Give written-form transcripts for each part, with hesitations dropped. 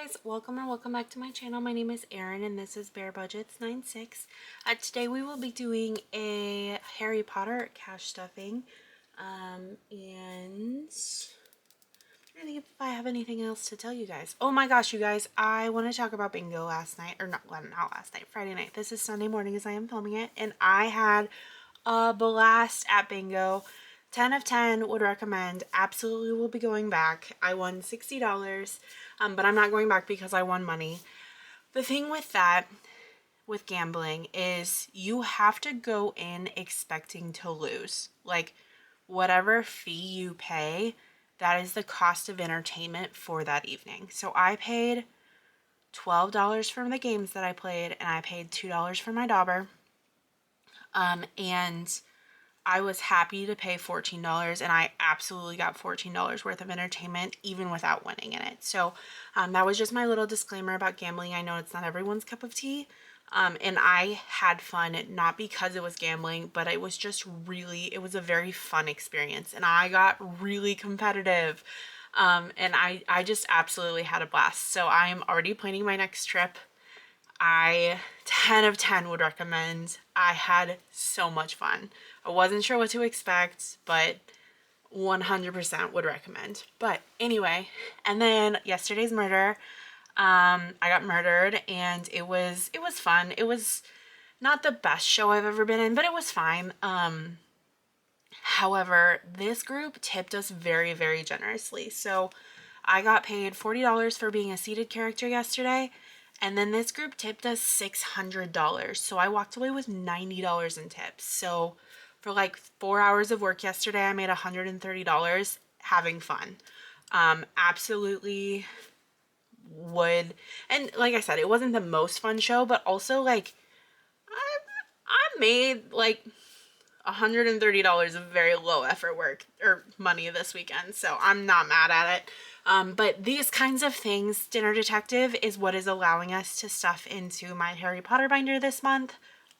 guys, welcome or welcome back to my channel. My name is Erin and this is Bare Budgets 96. Today we will be doing a Harry Potter cash stuffing. And I think if I have anything else to tell you guys. Oh my gosh, you guys, I want to talk about bingo last night, or not last night, Friday night. This is Sunday morning as I am filming it, and I had a blast at bingo. 10 of 10 would recommend. Absolutely will be going back. I won $60, but I'm not going back because I won money. The thing with that, with gambling, is you have to go in expecting to lose. Like, whatever fee you pay, that is the cost of entertainment for that evening. So I paid $12 for the games that I played, and I paid $2 for my dauber. And I was happy to pay $14, and I absolutely got $14 worth of entertainment even without winning in it. So that was just my little disclaimer about gambling. I know it's not everyone's cup of tea, and I had fun, not because it was gambling, but it was just really, it was a very fun experience, and I got really competitive, and I just absolutely had a blast. So I am already planning my next trip. I 10 of 10 would recommend. I had so much fun. I wasn't sure what to expect, but 100% would recommend. But anyway, and then yesterday's murder, I got murdered, and it was fun. It was not the best show I've ever been in, but it was fine. However, this group tipped us very, very generously. So I got paid $40 for being a seated character yesterday. And then this group tipped us $600. So I walked away with $90 in tips. So for like 4 hours of work yesterday, I made $130 having fun. Absolutely would. And like I said, it wasn't the most fun show, but also like I made like $130 of very low effort work or money this weekend. So I'm not mad at it. But these kinds of things, Dinner Detective is what is allowing us to stuff into my Harry Potter binder this month.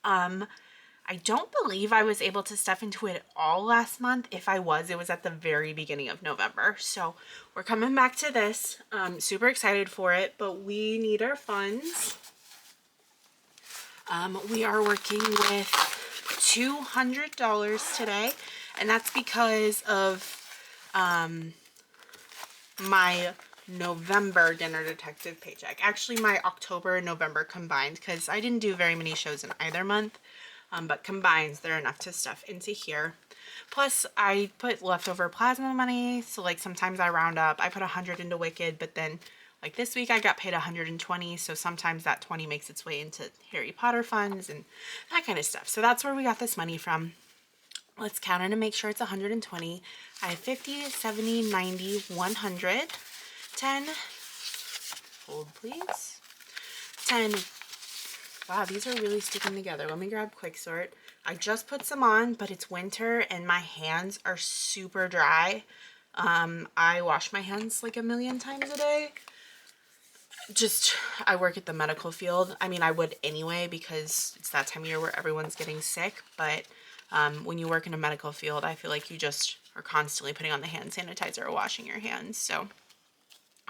I don't believe I was able to stuff into it all last month. If I was, it was at the very beginning of November. So we're coming back to this. Super excited for it, but we need our funds. We are working with $200 today, and that's because of my November Dinner Detective paycheck. Actually, my October and November combined, because I didn't do very many shows in either month, but combined, they're enough to stuff into here. Plus, I put leftover plasma money, so like sometimes I round up. I put 100 into Wicked, but then like this week I got paid 120, so sometimes that 20 makes its way into Harry Potter funds and that kind of stuff. So that's where we got this money from. Let's count it and make sure it's 120. I have 50, 70, 90, 100, 10, hold please, 10. Wow, these are really sticking together. Let me grab Quick Sort. I just put some on, but it's winter and my hands are super dry. I wash my hands like a million times a day. I work at the medical field. I mean, I would anyway because it's that time of year where everyone's getting sick, but when you work in a medical field, I feel like you just are constantly putting on the hand sanitizer or washing your hands. So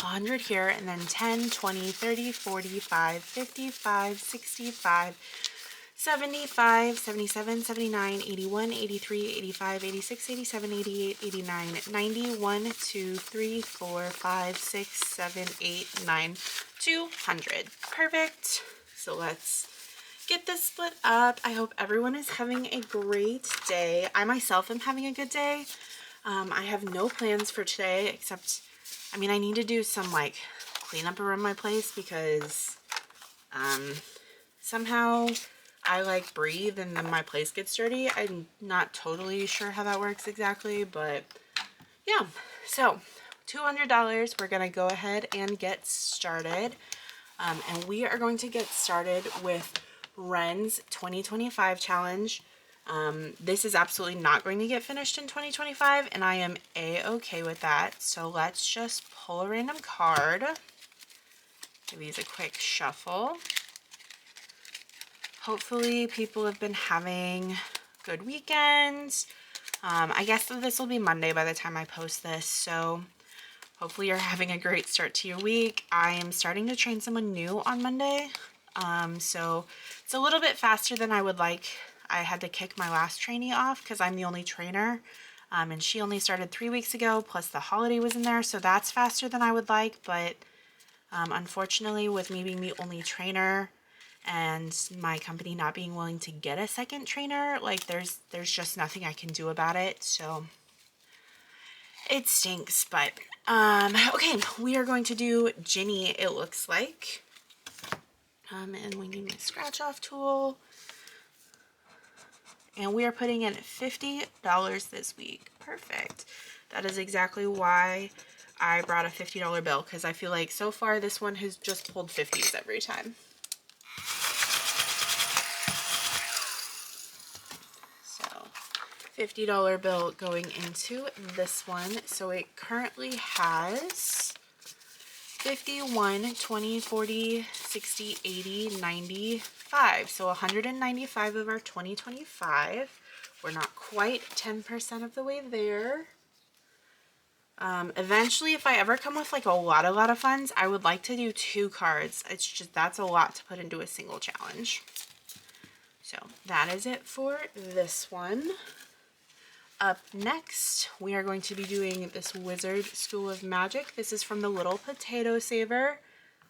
100 here, and then 10, 20, 30, 45, 55, 65, 75, 77, 79, 81, 83, 85, 86, 87, 88, 89, 90, 1, 2, 3, 4, 5, 6, 7, 8, 9, 200. Perfect. So let's get this split up. I hope everyone is having a great day. I myself am having a good day. I have no plans for today except, I mean, I need to do some like cleanup around my place because somehow I like breathe and then my place gets dirty. I'm not totally sure how that works exactly, but yeah. So $200, we're gonna go ahead and get started. And we are going to get started with Ren's 2025 challenge. This is absolutely not going to get finished in 2025, and I am a-okay with that. So let's just pull a random card. Give these a quick shuffle. Hopefully people have been having good weekends. I guess this will be Monday by the time I post this, so Hopefully you're having a great start to your week. I am starting to train someone new on Monday. So it's a little bit faster than I would like. I had to kick my last trainee off because I'm the only trainer. And she only started 3 weeks ago, plus the holiday was in there. So that's faster than I would like. But unfortunately, with me being the only trainer and my company not being willing to get a second trainer, like there's just nothing I can do about it. So it stinks, but okay, we are going to do Ginny, it looks like. And we need my scratch off tool. And we are putting in $50 this week. Perfect. That is exactly why I brought a $50 bill, because I feel like so far this one has just pulled 50s every time. So $50 bill going into this one. So it currently has 51, 20, 40, 60, 80, 95. So 195 of our 2025. We're not quite 10% of the way there. Eventually, if I ever come with like a lot of funds, I would like to do 2 cards. It's just, that's a lot to put into a single challenge. So that is it for this one. Up next, we are going to be doing this Wizard School of Magic. This is from the Little Potato Saver.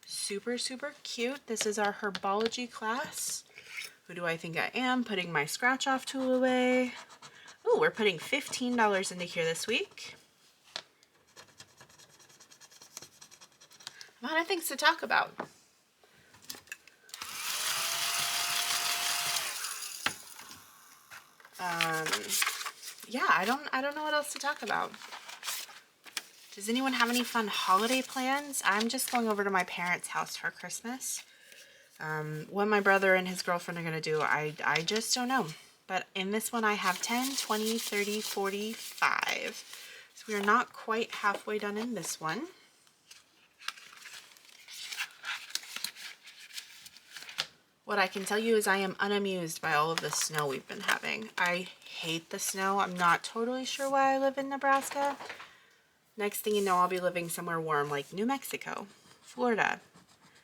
Super, super cute. This is our herbology class. Who do I think I am? Putting my scratch off tool away. Ooh, we're putting $15 into here this week. A lot of things to talk about. Yeah, I don't know what else to talk about. Does anyone have any fun holiday plans? I'm just going over to my parents' house for Christmas. What my brother and his girlfriend are going to do, I just don't know. But in this one I have 10, 20, 30, 45. So we are not quite halfway done in this one. What I can tell you is I am unamused by all of the snow we've been having. I hate the snow. I'm not totally sure why I live in Nebraska. Next thing you know, I'll be living somewhere warm like New Mexico, Florida.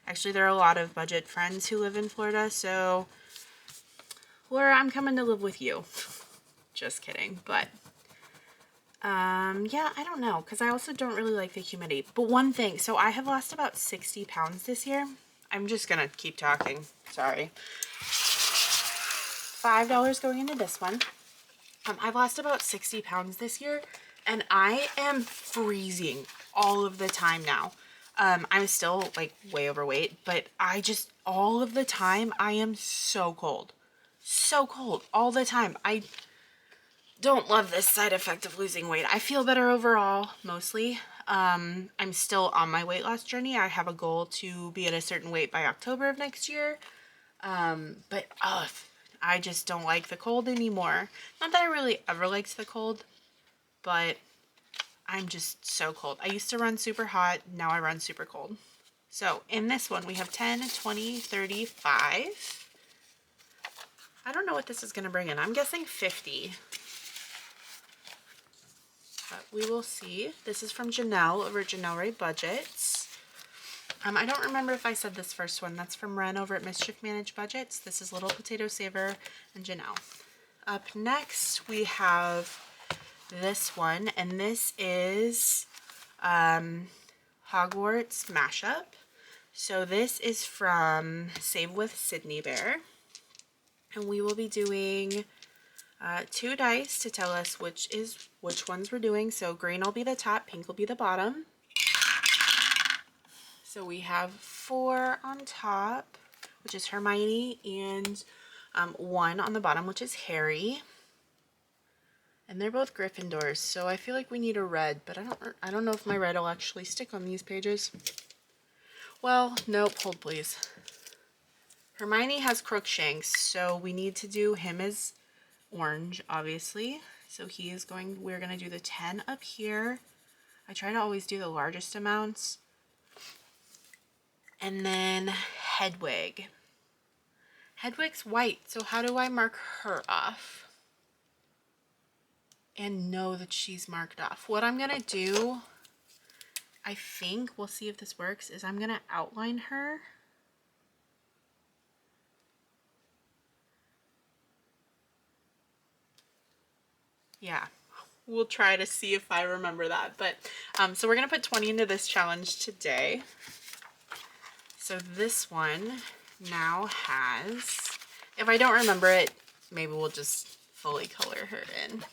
Actually, there are a lot of budget friends who live in Florida, so Laura, I'm coming to live with you. Just kidding, but yeah, I don't know, because I also don't really like the humidity. But one thing, so I have lost about 60 pounds this year. I'm just gonna keep talking. Sorry. $5 going into this one. I've lost about 60 pounds this year, and I am freezing all of the time now. I'm still like way overweight, but I just, all of the time, I am so cold. So cold all the time. I don't love this side effect of losing weight. I feel better overall, mostly. I'm still on my weight loss journey. I have a goal to be at a certain weight by October of next year. But I just don't like the cold anymore. Not that I really ever liked the cold, but I'm just so cold. I used to run super hot. Now I run super cold. So in this one, we have 10, 20, 35. I don't know what this is going to bring in. I'm guessing 50. But we will see. This is from Janelle over at Janelle Ray Budgets. I don't remember if I said this first one. That's from Ren over at Mischief Managed Budgets. This is Little Potato Saver and Janelle. Up next, we have this one, and this is Hogwarts Mashup. So this is from Save with Sydney Bear. And we will be doing 2 dice to tell us which ones we're doing. So green will be the top, pink will be the bottom. So we have 4 on top, which is Hermione, and 1 on the bottom, which is Harry. And they're both Gryffindors, so I feel like we need a red, but I don't know if my red will actually stick on these pages. Well, nope, hold please. Hermione has Crookshanks, so we need to do him as orange, obviously. So we're going to do the 10 up here. I try to always do the largest amounts. And then Hedwig. Hedwig's white, so how do I mark her off? And know that she's marked off. What I'm going to do, I think, we'll see if this works, is I'm gonna outline her. Yeah, we'll try to see if I remember that. But so we're gonna put 20 into this challenge today. So this one now has, if I don't remember it, maybe we'll just fully color her in.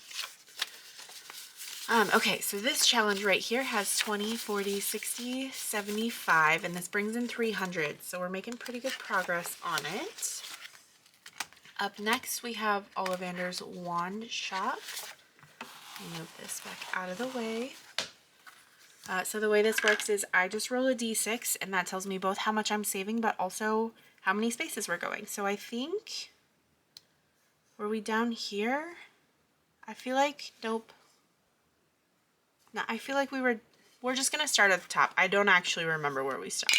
Okay, so this challenge right here has 20, 40, 60, 75, and this brings in 300. So we're making pretty good progress on it. Up next, we have Ollivander's Wand Shop. Move this back out of the way. So the way this works is I just roll a d6, and that tells me both how much I'm saving, but also how many spaces we're going. So I think, were we down here? I feel like, nope. No, I feel like we're just gonna start at the top. I don't actually remember where we started.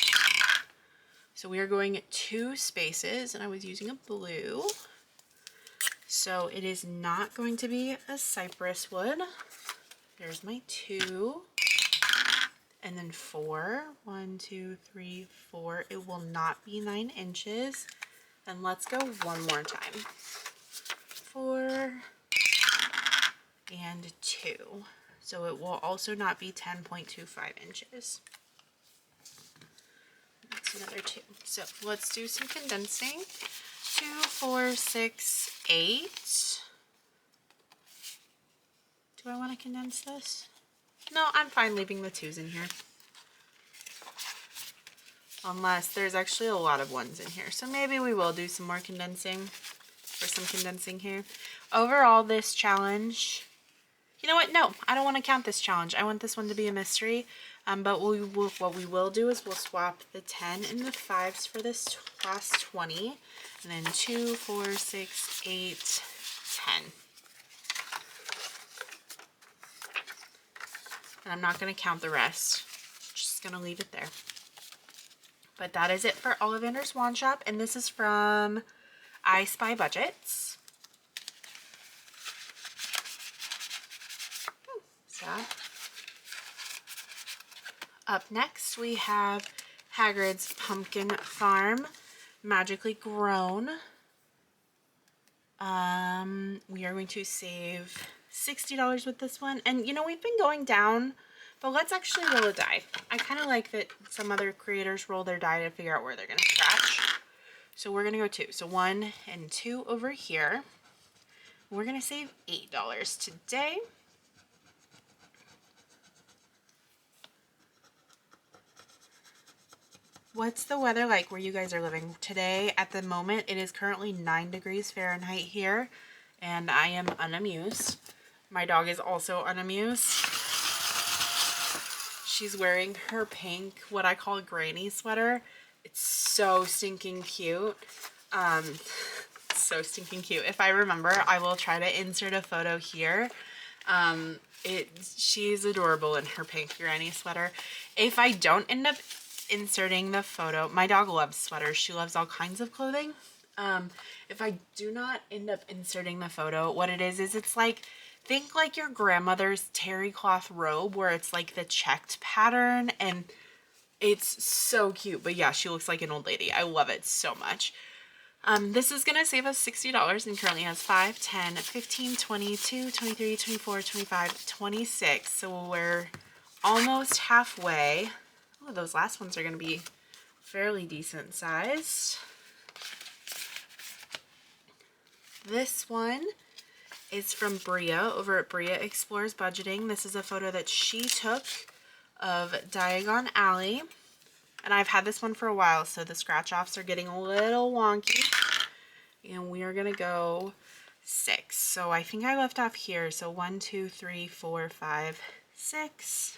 So we are going 2 spaces, and I was using a blue. So it is not going to be a cypress wood. There's my 2. And then 4. 1, 2, 3, 4. It will not be 9 inches. And let's go one more time. 4 and 2. So it will also not be 10.25 inches. That's another 2. So let's do some condensing. 2, 4, 6, 8. Do I want to condense this? No, I'm fine leaving the 2s in here. Unless there's actually a lot of 1s in here. So maybe we will do some more condensing, or some condensing here. Overall, this challenge, you know what? No, I don't want to count this challenge. I want this one to be a mystery. But what we will do is we'll swap the 10 and the 5s for this last 20. And then 2, 4, 6, 8, 10. And I'm not going to count the rest. Just going to leave it there. But that is it for Ollivander's Wand Shop. And this is from I Spy Budgets. Sad. Up next we have Hagrid's Pumpkin Farm, Magically Grown. We are going to save $60 with this one. And you know, we've been going down, but let's actually roll a die. I kind of like that some other creators roll their die to figure out where they're going to scratch. So we're going to go 2. So 1 and 2 over here. We're going to save $8 today. What's the weather like where you guys are living? Today, at the moment, it is currently 9 degrees Fahrenheit here, and I am unamused. My dog is also unamused. She's wearing her pink, what I call a granny sweater. It's so stinking cute. So stinking cute. If I remember, I will try to insert a photo here. She's adorable in her pink granny sweater. If I don't end up inserting the photo, my dog loves sweaters. She loves all kinds of clothing. If I do not end up inserting the photo, what it is it's like, think like your grandmother's terry cloth robe where it's like the checked pattern, and it's so cute. But yeah, she looks like an old lady. I love it so much. This is going to save us $60 and currently has 5, 10, 15, 22, 23, 24, 25, 26. So we're almost halfway. Oh, those last ones are going to be fairly decent sized. This one is from Bria over at Bria Explores Budgeting. This is a photo that she took of Diagon Alley. And I've had this one for a while, so the scratch offs are getting a little wonky. And we are going to go 6. So I think I left off here. So 1, 2, 3, 4, 5, 6.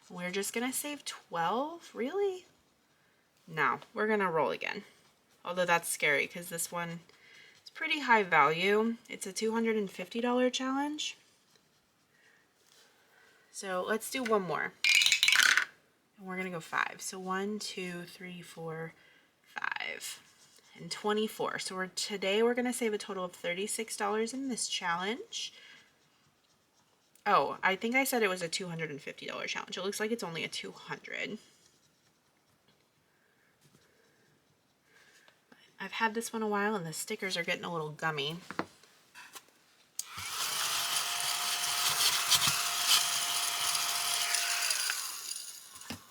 We're just going to save 12? Really? No, we're going to roll again. Although that's scary because this one is pretty high value. It's a $250 challenge. So let's do one more. And we're going to go 5. So 1, 2, 3, 4, 5. And 24. So today we're going to save a total of $36 in this challenge. Oh, I think I said it was a $250 challenge. It looks like it's only a $200. I've had this one a while and the stickers are getting a little gummy.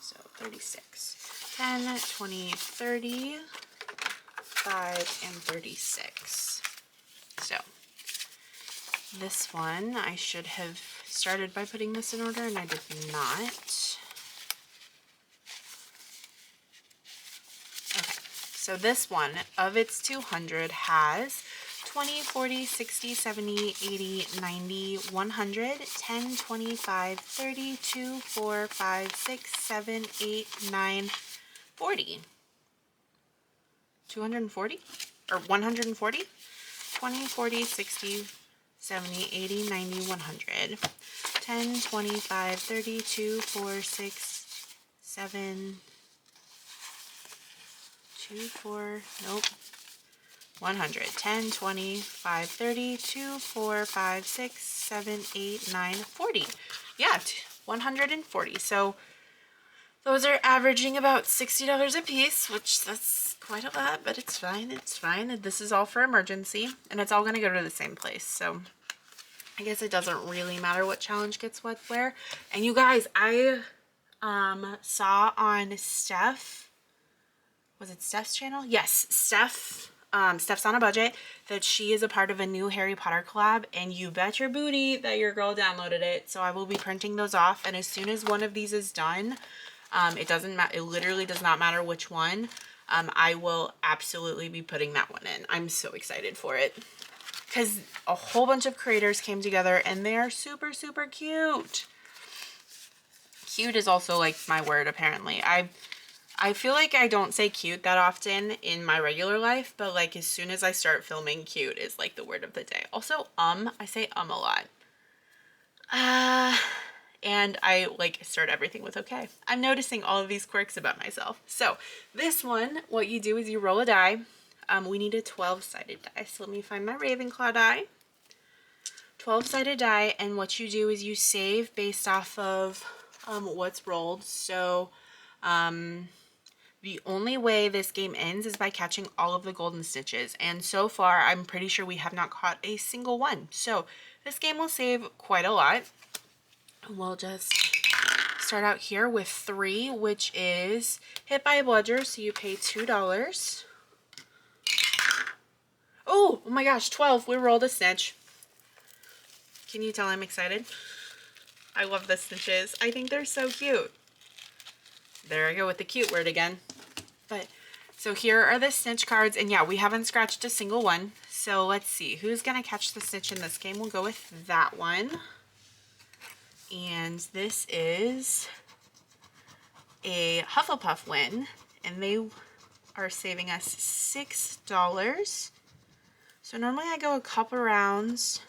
So 36, 10, 20, 30, 5, and 36. So this one, I should have started by putting this in order and I did not. Okay, so this one of its 200 has 20, 40, 60, 70, 80, 90, 100, 10, 25, 30, 2, 4, 5, 6, 7, 8, 9, 40. 240? Or 140? 20, 40, 60, 70, 80, 90, 100. 10, 25, 30, 2, 4, 6, 7, 2, 4, nope. 100, 10, 20, 5, 30, 2, 4, 5, 6, 7, 8, 9, 40. Yeah, 140. So those are averaging about $60 a piece, which that's quite a lot, but it's fine. It's fine. This is all for emergency, and it's all going to go to the same place. So I guess it doesn't really matter what challenge gets what where. And you guys, I saw on Steph, was it Steph's channel? Yes, Steph's on a budget, that she is a part of a new Harry Potter collab, and you bet your booty that your girl downloaded it. So I will be printing those off, and as soon as one of these is done, it doesn't matter, it literally does not matter which one, I will absolutely be putting that one in. I'm so excited for it because a whole bunch of creators came together and they are super, super cute. Cute is also like my word, apparently. I feel like I don't say cute that often in my regular life, but like as soon as I start filming, cute is like the word of the day. Also, I say a lot. And I like start everything with okay. I'm noticing all of these quirks about myself. So this one, what you do is you roll a die. We need a 12-sided die. So let me find my Ravenclaw die. 12-sided die, and what you do is you save based off of what's rolled. So the only way this game ends is by catching all of the golden snitches, and so far I'm pretty sure we have not caught a single one. So this game will save quite a lot. We'll just start out here with 3, which is hit by a bludger, so you pay $2. Oh my gosh, 12, we rolled a snitch. Can you tell I'm excited? I love the snitches. I think they're so cute. There I go with the cute word again. But so here are the snitch cards, and yeah, we haven't scratched a single one. So let's see who's gonna catch the snitch in this game. We'll go with that one. And this is a Hufflepuff win, and they are saving us $6. So normally I go a couple rounds,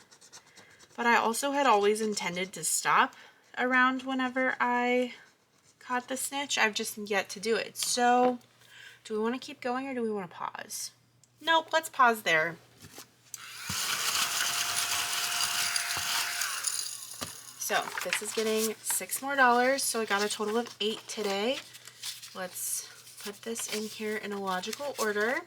but I also had always intended to stop around whenever I caught the snitch. I've just yet to do it. So do we want to keep going or do we want to pause? Nope, let's pause there. So this is getting $6 more, so I got a total of 8 today. Let's put this in here in a logical order.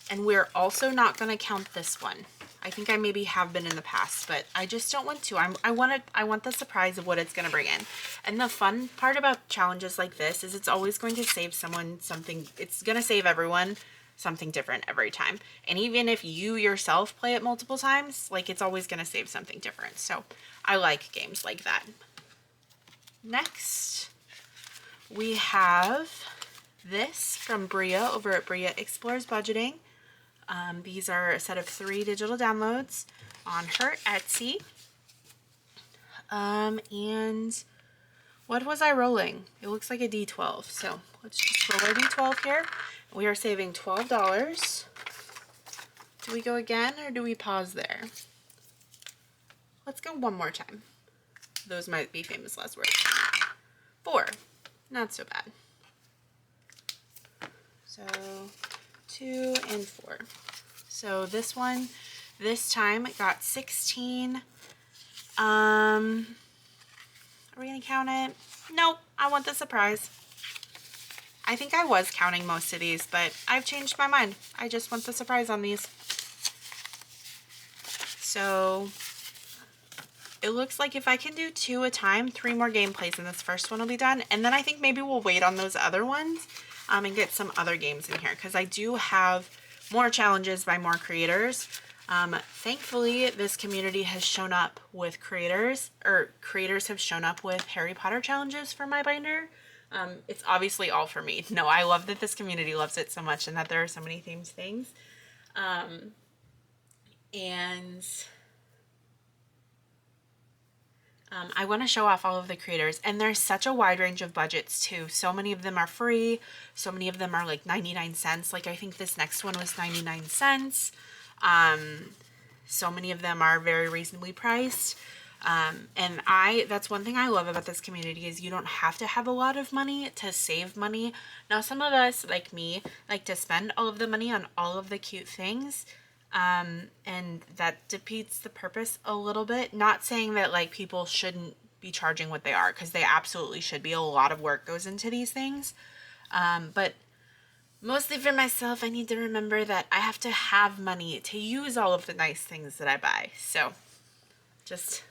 And we're also not going to count this one. I think I maybe have been in the past, but I just don't want to. I want the surprise of what it's going to bring in. And the fun part about challenges like this is it's always going to save someone something. It's going to save everyone something different every time. And even if you yourself play it multiple times, like it's always going to save something different. So I like games like that. Next, we have this from Bria over at Bria Explores Budgeting. These are a set of 3 digital downloads on her Etsy. And what was I rolling? It looks like a D12. So let's just roll our D12 here. We are saving $12. Do we go again or do we pause there? Let's go one more time. Those might be famous last words. 4. Not so bad. So 2 and 4. So this one, this time it got 16. Are we gonna count it? Nope, I want the surprise. I think I was counting most of these, but I've changed my mind. I just want the surprise on these. So it looks like if I can do 2 a time, 3 more gameplays and this first one will be done. And then I think maybe we'll wait on those other ones and get some other games in here, because I do have more challenges by more creators. Thankfully, this community has shown up with creators, or creators have shown up with Harry Potter challenges for my binder. It's obviously all for me. No, I love that this community loves it so much and that there are so many themed things. I want to show off all of the creators, and there's such a wide range of budgets too. So many of them are free. So many of them are like 99 cents. Like I think this next one was 99 cents. So many of them are very reasonably priced. And that's one thing I love about this community is you don't have to have a lot of money to save money. Now, some of us, like me, like to spend all of the money on all of the cute things. And that defeats the purpose a little bit. Not saying that like people shouldn't be charging what they are, because they absolutely should be. A lot of work goes into these things. But mostly for myself, I need to remember that I have to have money to use all of the nice things that I buy. So just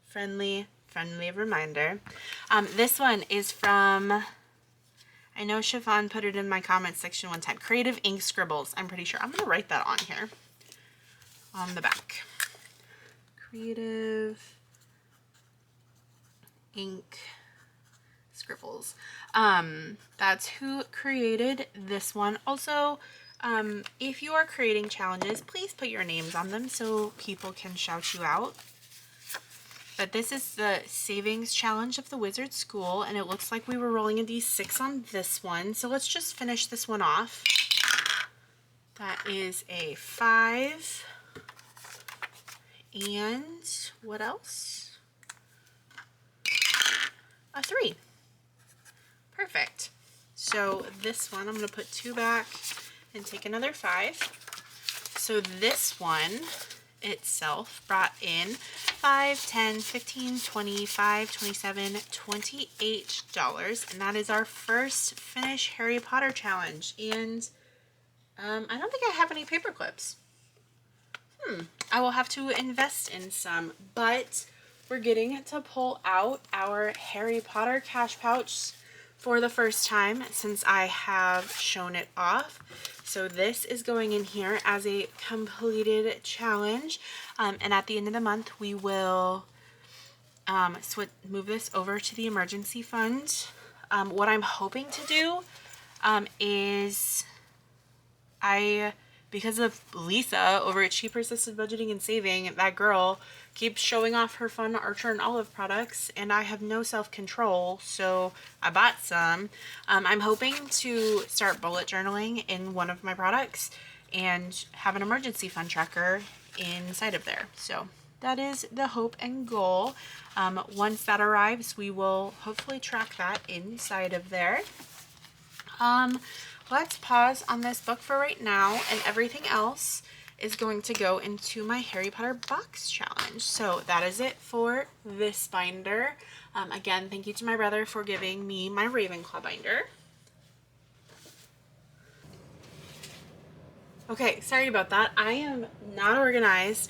friendly reminder. This one is from, I know Chiffon put it in my comments section one time, Creative Ink Scribbles. I'm pretty sure. I'm going to write that on here. On the back. Creative Ink Scribbles. That's who created this one. Also, if you are creating challenges, please put your names on them so people can shout you out. But this is the Savings Challenge of the Wizard School, and it looks like we were rolling a D6 on this one. So let's just finish this one off. That is a 5. And what else? A 3. Perfect. So this one, I'm going to put 2 back and take another 5. So this one itself brought in $5, $10, $15, $25, $27, $28. And that is our first finish Harry Potter challenge. And I don't think I have any paper clips. I will have to invest in some, but we're getting to pull out our Harry Potter cash pouch for the first time since I have shown it off. So this is going in here as a completed challenge, and at the end of the month we will move this over to the emergency fund. What I'm hoping to do is because of Lisa over at She Persisted Budgeting and Saving, that girl keeps showing off her fun Archer and Olive products, and I have no self-control, so I bought some. I'm hoping to start bullet journaling in one of my products and have an emergency fund tracker inside of there. So that is the hope and goal. Once that arrives, we will hopefully track that inside of there. Let's pause on this book for right now, and everything else is going to go into my Harry Potter box challenge. So that is it for this binder. Again, thank you to my brother for giving me my Ravenclaw binder. Okay, sorry about that. I am not organized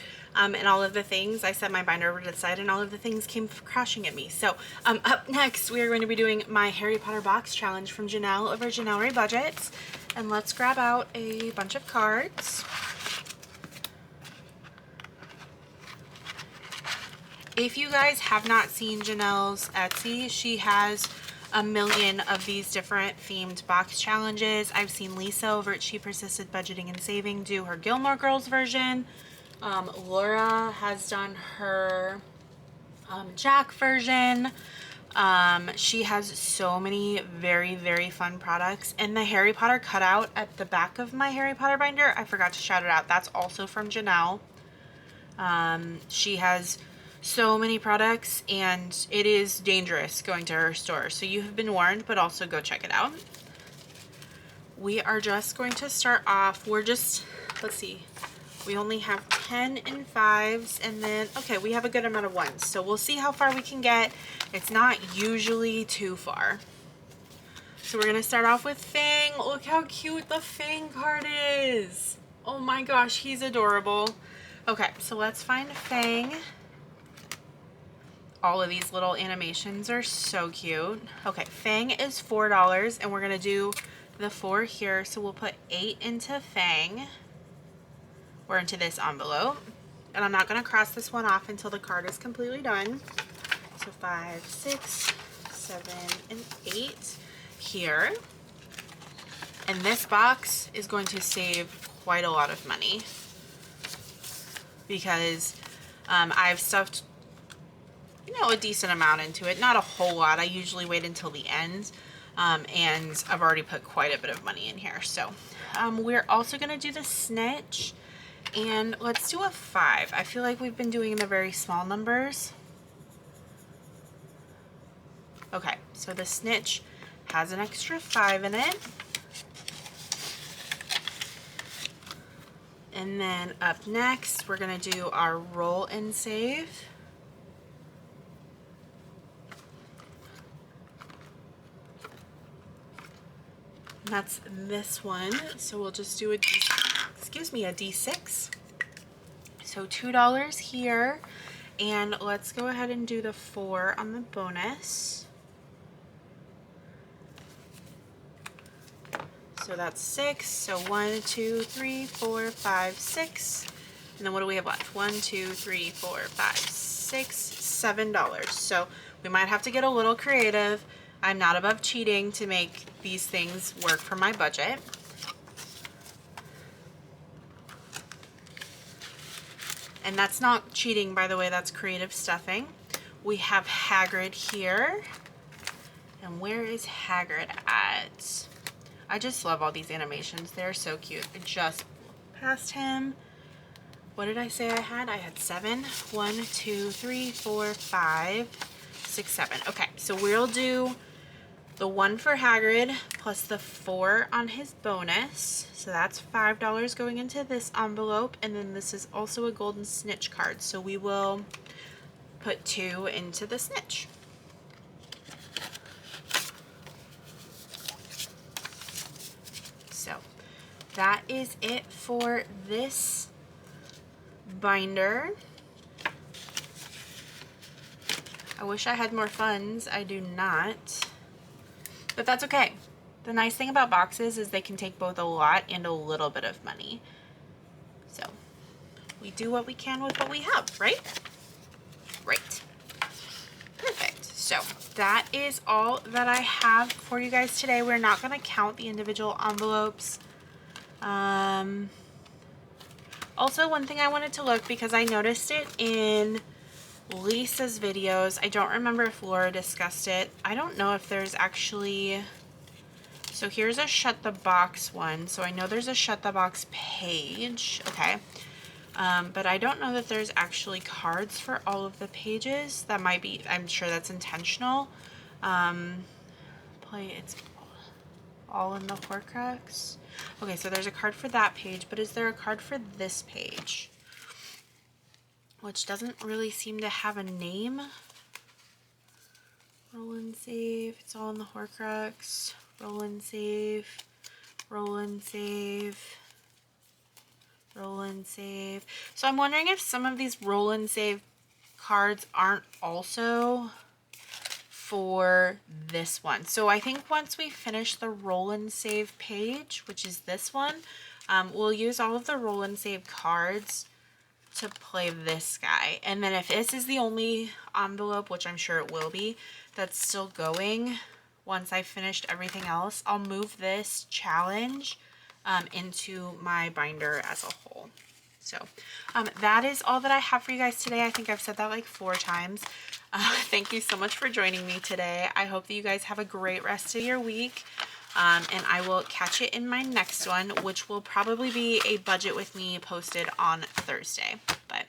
in all of the things. I set my binder over to the side and all of the things came crashing at me. So up next, we are going to be doing my Harry Potter box challenge from Janelle over Janelle Ray Budgets. And let's grab out a bunch of cards. If you guys have not seen Janelle's Etsy, she has a million of these different themed box challenges. I've seen Lisa over at She Persisted Budgeting and Saving do her Gilmore Girls version. Laura has done her Jack version. She has so many very, very fun products. And the Harry Potter cutout at the back of my Harry Potter binder, I forgot to shout it out. That's also from Janelle. She has so many products, and it is dangerous going to her store. So you have been warned, but also go check it out. We are just going to start off. Let's see. We only have 10 and 5s, and then, okay, we have a good amount of 1s. So we'll see how far we can get. It's not usually too far. So we're gonna start off with Fang. Look how cute the Fang card is. Oh my gosh, he's adorable. Okay, so let's find Fang. All of these little animations are so cute. Okay, Fang is $4, and we're gonna do the 4 here. So we'll put 8 into Fang, or into this envelope. And I'm not gonna cross this one off until the card is completely done. So 5, 6, 7, and 8 here. And this box is going to save quite a lot of money because I've stuffed, you know, a decent amount into it. Not a whole lot. I usually wait until the end, and I've already put quite a bit of money in here. So we're also going to do the snitch, and let's do a 5. I feel like we've been doing the very small numbers. Okay, so the snitch has an extra 5 in it. And then up next, we're gonna do our roll and save. And that's this one. So we'll just do a D6. So $2 here. And let's go ahead and do the 4 on the bonus. So that's 6. So 1, 2, 3, 4, 5, 6. And then what do we have left? 1, 2, 3, 4, 5, 6, $7. So we might have to get a little creative. I'm not above cheating to make these things work for my budget. And that's not cheating, by the way, that's creative stuffing. We have Hagrid here. And where is Hagrid at? I just love all these animations. They're so cute. I just passed him. What did I say I had? I had 7. 1, 2, 3, 4, 5, 6, 7. Okay, so we'll do the 1 for Hagrid plus the 4 on his bonus. So that's $5 going into this envelope. And then this is also a golden snitch card. So we will put 2 into the snitch. So that is it for this binder. I wish I had more funds. I do not, but that's okay. The nice thing about boxes is they can take both a lot and a little bit of money. So we do what we can with what we have, right? Right. Perfect. So that is all that I have for you guys today. We're not going to count the individual envelopes. Also, one thing I wanted to look, because I noticed it in Lisa's videos. I don't remember if Laura discussed it. I don't know if there's actually... So here's a Shut the Box one. So I know there's a Shut the Box page. Okay. But I don't know that there's actually cards for all of the pages. That might be, I'm sure that's intentional. It's all in the Horcrux. Okay, so there's a card for that page, but is there a card for this page? Which doesn't really seem to have a name. Roll and save. It's all in the Horcrux. Roll and save. Roll and save. Roll and save. So I'm wondering if some of these roll and save cards aren't also for this one. So I think once we finish the roll and save page, which is this one, we'll use all of the roll and save cards to play this guy. And then if this is the only envelope, which I'm sure it will be, that's still going, once I've finished everything else, I'll move this challenge into my binder as a whole. So that is all that I have for you guys today. I think I've said that like 4 times. Thank you so much for joining me today. I hope that you guys have a great rest of your week. And I will catch you in my next one, which will probably be a budget with me posted on Thursday. But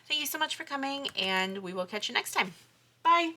thank you so much for coming, and we will catch you next time. Bye.